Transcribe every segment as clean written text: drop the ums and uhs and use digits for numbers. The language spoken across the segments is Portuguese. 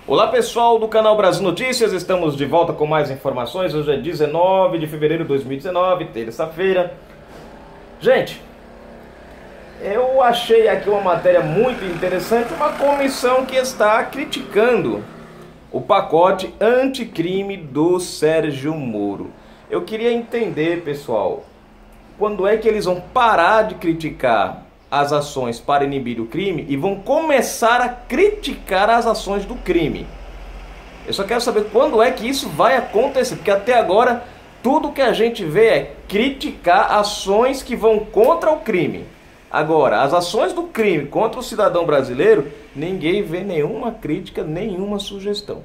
Olá pessoal do canal Brasil Notícias, estamos de volta com mais informações. Hoje é 19 de fevereiro de 2019, terça-feira. Gente, eu achei aqui uma matéria muito interessante, uma comissão que está criticando o pacote anticrime do Sérgio Moro. Eu queria entender, pessoal, quando é que eles vão parar de criticar as ações para inibir o crime e vão começar a criticar as ações do crime. Eu só quero saber quando é que isso vai acontecer, porque até agora tudo que a gente vê é criticar ações que vão contra o crime. Agora, as ações do crime contra o cidadão brasileiro, ninguém vê nenhuma crítica, nenhuma sugestão.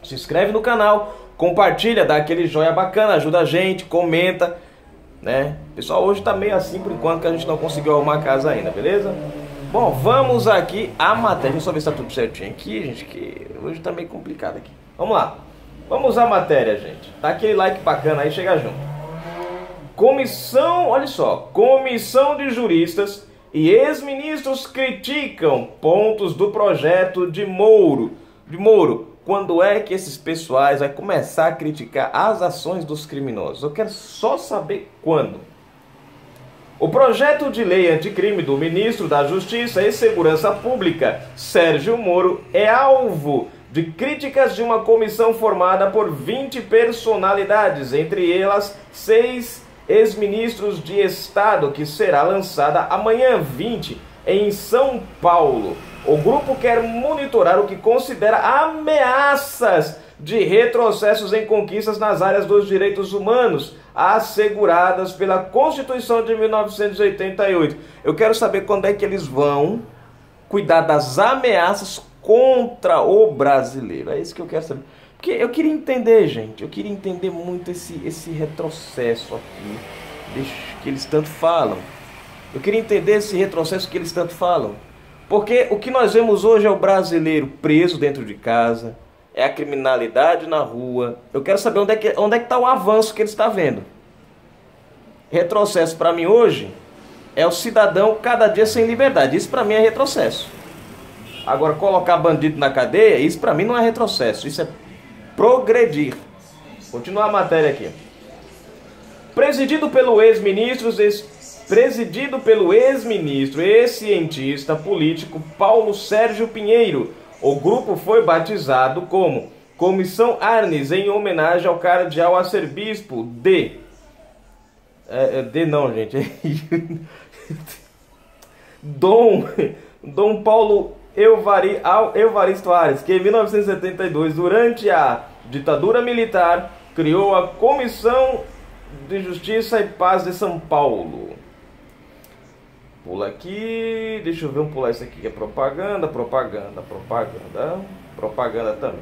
Se inscreve no canal, compartilha, dá aquele joinha bacana, ajuda a gente, comenta, né? Pessoal, hoje tá meio assim por enquanto, que a gente não conseguiu arrumar a casa ainda, beleza? Bom, vamos aqui a matéria. Deixa eu só ver se tá tudo certinho aqui, gente, que hoje tá meio complicado aqui. Vamos lá. Vamos à matéria, gente. Dá aquele like bacana aí, chega junto. Comissão, olha só, comissão de juristas e ex-ministros criticam pontos do projeto de Moro. Quando é que esses pessoais vão começar a criticar as ações dos criminosos? Eu quero só saber quando. O projeto de lei anticrime do ministro da Justiça e Segurança Pública, Sérgio Moro, é alvo de críticas de uma comissão formada por 20 personalidades, entre elas 6 ex-ministros de Estado, que será lançada amanhã 20 em São Paulo. O grupo quer monitorar o que considera ameaças de retrocessos em conquistas nas áreas dos direitos humanos asseguradas pela Constituição de 1988. Eu quero saber quando é que eles vão cuidar das ameaças contra o brasileiro. É isso que eu quero saber. Porque eu queria entender, gente, eu queria entender muito esse retrocesso aqui que eles tanto falam. Eu queria entender esse retrocesso que eles tanto falam. Porque o que nós vemos hoje é o brasileiro preso dentro de casa, é a criminalidade na rua. Eu quero saber onde é que está o avanço que ele está vendo. Retrocesso para mim hoje é o cidadão cada dia sem liberdade. Isso para mim é retrocesso. Agora, colocar bandido na cadeia, isso para mim não é retrocesso. Isso é progredir. Continuar a matéria aqui. Presidido pelo ex-ministro e cientista político Paulo Sérgio Pinheiro, o grupo foi batizado como Comissão Arnes, em homenagem ao cardeal arcebispo Dom Paulo Evaristo Arnes, que em 1972, durante a ditadura militar, criou a Comissão de Justiça e Paz de São Paulo. Pula aqui, deixa eu ver, pular isso aqui que é propaganda também.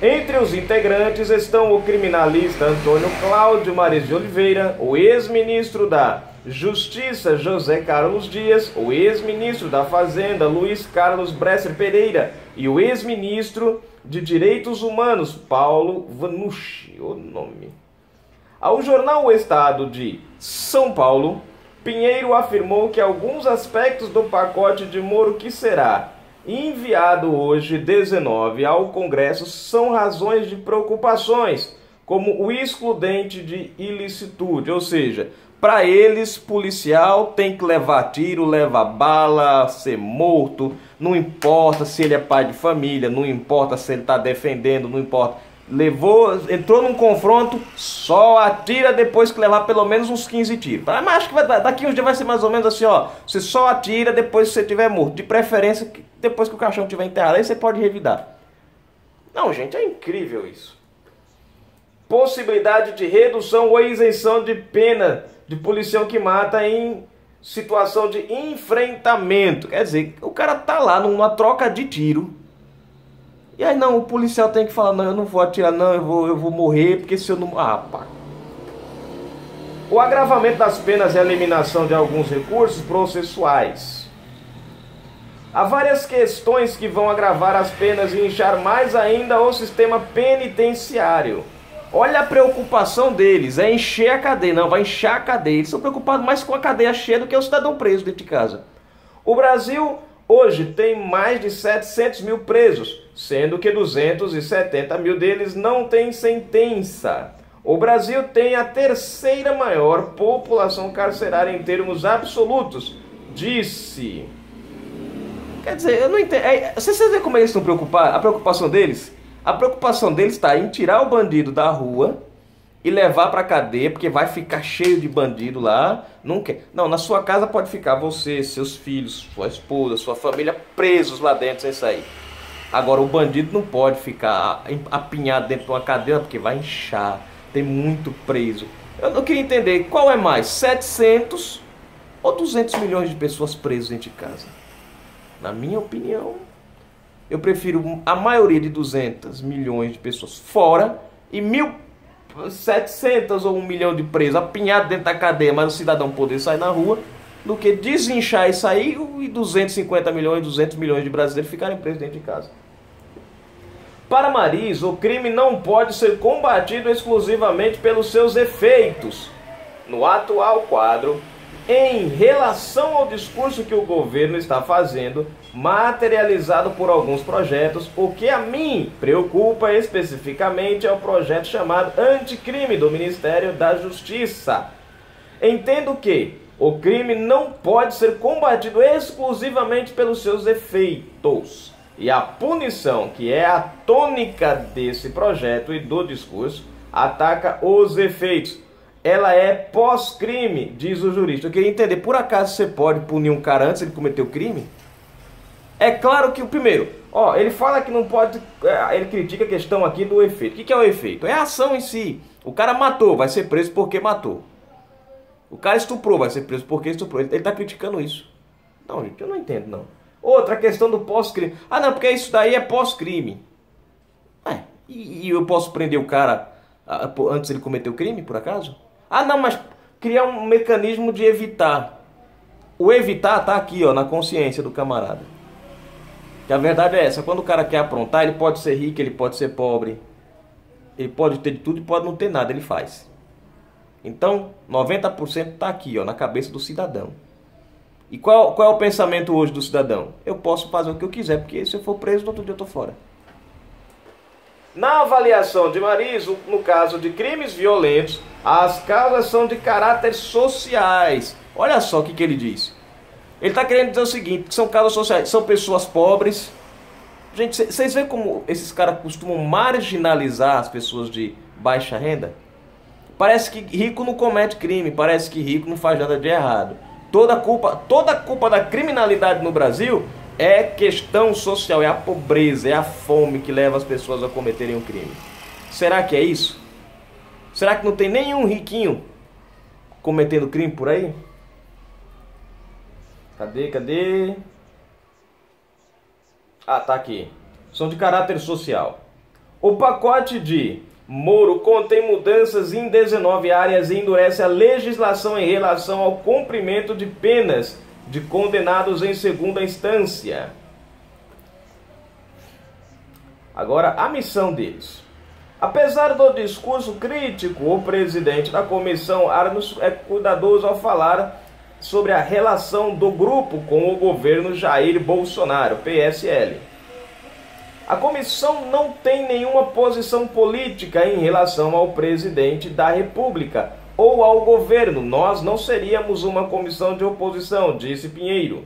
Entre os integrantes estão o criminalista Antônio Cláudio Maris de Oliveira, o ex-ministro da Justiça José Carlos Dias, o ex-ministro da Fazenda Luiz Carlos Bresser Pereira e o ex-ministro de Direitos Humanos Paulo Vanucci, o nome. Ao jornal O Estado de São Paulo, Pinheiro afirmou que alguns aspectos do pacote de Moro que será enviado hoje, 19, ao Congresso, são razões de preocupações, como o excludente de ilicitude, ou seja, para eles, policial tem que levar tiro, levar bala, ser morto, não importa se ele é pai de família, não importa se ele está defendendo, não importa. Entrou num confronto, só atira depois que levar pelo menos uns 15 tiros. Mas acho que daqui uns dias vai ser mais ou menos assim, ó. Você só atira depois que você estiver morto. De preferência, depois que o caixão estiver enterrado, aí você pode revidar. Não, gente, é incrível isso. Possibilidade de redução ou isenção de pena de policial que mata em situação de enfrentamento. Quer dizer, o cara tá lá numa troca de tiro. E aí não, o policial tem que falar, não, eu não vou atirar não, eu vou morrer, porque se eu não... Ah, pá. O agravamento das penas e a eliminação de alguns recursos processuais. Há várias questões que vão agravar as penas e inchar mais ainda o sistema penitenciário. Olha a preocupação deles, é encher a cadeia, não, vai inchar a cadeia. Eles estão preocupados mais com a cadeia cheia do que o cidadão preso dentro de casa. O Brasil hoje tem mais de 700 mil presos, sendo que 270 mil deles não têm sentença. O Brasil tem a terceira maior população carcerária em termos absolutos, disse. Quer dizer, eu não entendo. Vocês veem como eles estão preocupados? A preocupação deles? A preocupação deles está em tirar o bandido da rua e levar para cadeia, porque vai ficar cheio de bandido lá. Não quer. Não, na sua casa pode ficar você, seus filhos, sua esposa, sua família presos lá dentro sem sair. Agora, o bandido não pode ficar apinhado dentro de uma cadeia, porque vai inchar. Tem muito preso. Eu não queria entender qual é mais, 700 ou 200 milhões de pessoas presas dentro de casa. Na minha opinião, eu prefiro a maioria de 200 milhões de pessoas fora e 1.700 ou 1 milhão de presos apinhados dentro da cadeia, mas o cidadão poder sair na rua, do que desinchar e sair e 250 milhões, 200 milhões de brasileiros ficarem presos dentro de casa. Para Mariz, o crime não pode ser combatido exclusivamente pelos seus efeitos. No atual quadro, em relação ao discurso que o governo está fazendo, materializado por alguns projetos, o que a mim preocupa especificamente é o projeto chamado Anticrime do Ministério da Justiça. Entendo que o crime não pode ser combatido exclusivamente pelos seus efeitos. E a punição, que é a tônica desse projeto e do discurso, ataca os efeitos. Ela é pós-crime, diz o jurista. Eu queria entender, por acaso você pode punir um cara antes de ele cometer o crime? É claro que o primeiro, ele fala que não pode, ele critica a questão aqui do efeito. O que é o efeito? É a ação em si. O cara matou, vai ser preso porque matou. O cara estuprou, vai ser preso porque estuprou. Ele está criticando isso. Não, gente, eu não entendo, não. Outra questão do pós-crime. Ah, não, porque isso daí é pós-crime. E eu posso prender o cara antes de ele cometer o crime, por acaso? Ah, não, mas criar um mecanismo de evitar. O evitar tá aqui, na consciência do camarada. Que a verdade é essa. Quando o cara quer aprontar, ele pode ser rico, ele pode ser pobre. Ele pode ter de tudo e pode não ter nada, ele faz. Então, 90% tá aqui, na cabeça do cidadão. E qual é o pensamento hoje do cidadão? Eu posso fazer o que eu quiser, porque se eu for preso, no outro dia eu tô fora. Na avaliação de Mariz, no caso de crimes violentos, as causas são de caráter sociais. Olha só o que ele diz. Ele está querendo dizer o seguinte, que são causas sociais, são pessoas pobres. Gente, vocês veem como esses caras costumam marginalizar as pessoas de baixa renda? Parece que rico não comete crime, parece que rico não faz nada de errado. Toda a culpa da criminalidade no Brasil é questão social, é a pobreza, é a fome que leva as pessoas a cometerem um crime. Será que é isso? Será que não tem nenhum riquinho cometendo crime por aí? Cadê? Ah, tá aqui. São de caráter social. O pacote de Moro contém mudanças em 19 áreas e endurece a legislação em relação ao cumprimento de penas de condenados em segunda instância. Agora, a missão deles. Apesar do discurso crítico, o presidente da comissão Arnos é cuidadoso ao falar sobre a relação do grupo com o governo Jair Bolsonaro, PSL. A comissão não tem nenhuma posição política em relação ao presidente da República ou ao governo. Nós não seríamos uma comissão de oposição, disse Pinheiro.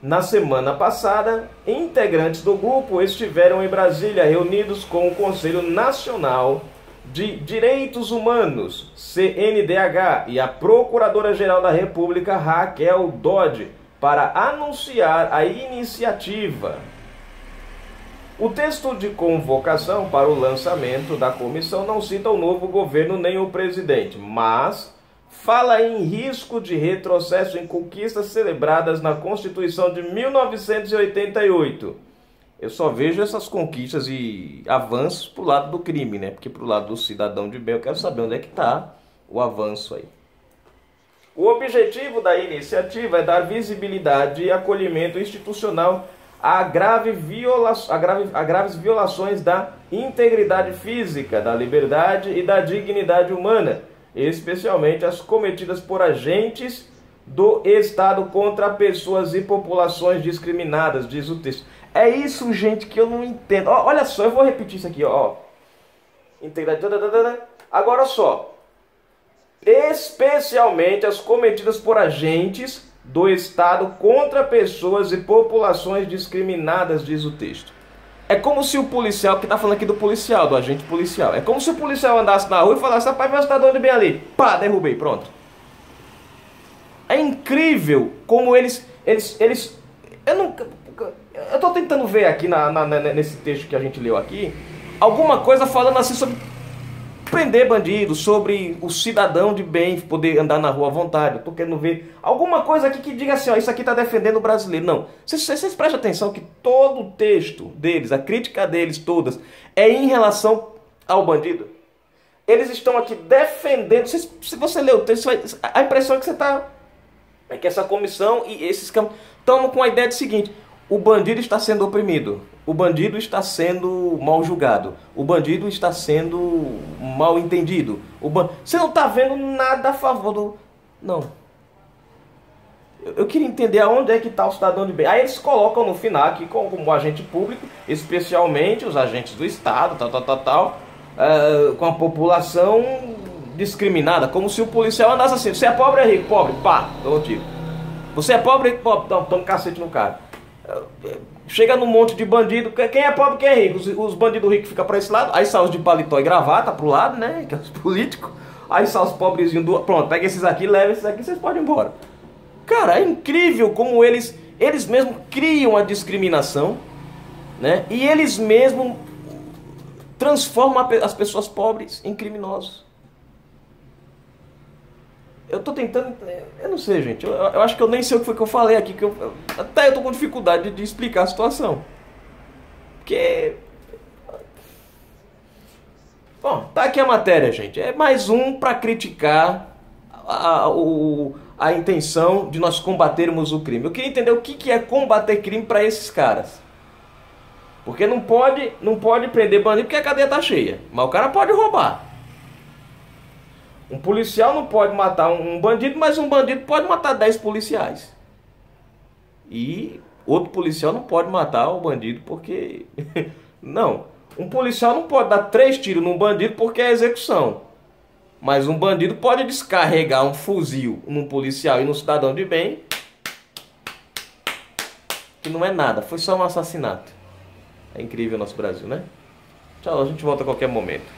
Na semana passada, integrantes do grupo estiveram em Brasília reunidos com o Conselho Nacional de Direitos Humanos, CNDH, e a Procuradora-Geral da República, Raquel Dodge, para anunciar a iniciativa. O texto de convocação para o lançamento da comissão não cita o novo governo nem o presidente, mas fala em risco de retrocesso em conquistas celebradas na Constituição de 1988. Eu só vejo essas conquistas e avanços para o lado do crime, né? Porque para o lado do cidadão de bem eu quero saber onde é que está o avanço aí. O objetivo da iniciativa é dar visibilidade e acolhimento institucional a graves violações da integridade física, da liberdade e da dignidade humana, especialmente as cometidas por agentes do Estado contra pessoas e populações discriminadas, diz o texto. É isso, gente, que eu não entendo. Ó, olha só, eu vou repetir isso aqui, ó. Agora só. Especialmente as cometidas por agentes do Estado contra pessoas e populações discriminadas, diz o texto. É como se o policial, que está falando aqui do policial, do agente policial, é como se o policial andasse na rua e falasse: rapaz, meu cidadão de bem ali, pá, derrubei, pronto. É incrível como eles eu estou tentando ver aqui nesse texto que a gente leu aqui, alguma coisa falando assim sobre prender bandido, sobre o cidadão de bem poder andar na rua à vontade. Eu tô querendo ver alguma coisa aqui que diga assim, ó, isso aqui está defendendo o brasileiro. Não, vocês prestem atenção que todo o texto deles, a crítica deles todas, é em relação ao bandido. Eles estão aqui defendendo. Se você ler o texto, a impressão é que você está... É que essa comissão e esses campos estão com a ideia de seguinte: o bandido está sendo oprimido, o bandido está sendo mal julgado, o bandido está sendo mal entendido. Você não está vendo nada a favor do... Não. Eu queria entender aonde é que está o cidadão de bem. Aí eles colocam no final aqui como agente público, especialmente os agentes do Estado, com a população discriminada, como se o policial andasse assim: você é pobre ou é rico? Pobre, pá, dou um tiro. Você é pobre ou rico? Pobre, toma um cacete no cara. Chega num monte de bandido, quem é pobre, quem é rico? Os bandidos ricos ficam para esse lado, aí sai os de paletó e gravata pro lado, né, que é os políticos, aí sai os pobrezinhos do... Pronto, pega esses aqui, leva esses aqui, vocês podem ir embora. Cara, é incrível como eles mesmos criam a discriminação, né, e eles mesmos transformam as pessoas pobres em criminosos. Eu tô tentando... Eu não sei, gente. Eu acho que eu nem sei o que foi que eu falei aqui. Até eu tô com dificuldade de explicar a situação. Porque... Bom, tá aqui a matéria, gente. É mais um para criticar a intenção de nós combatermos o crime. Eu queria entender o que é combater crime para esses caras. Porque não pode prender bandido porque a cadeia tá cheia. Mas o cara pode roubar. Um policial não pode matar um bandido, mas um bandido pode matar 10 policiais. E outro policial não pode matar o bandido porque... Não. Um policial não pode dar 3 tiros num bandido porque é execução. Mas um bandido pode descarregar um fuzil num policial e num cidadão de bem, que não é nada, foi só um assassinato. É incrível o nosso Brasil, né? Tchau, a gente volta a qualquer momento.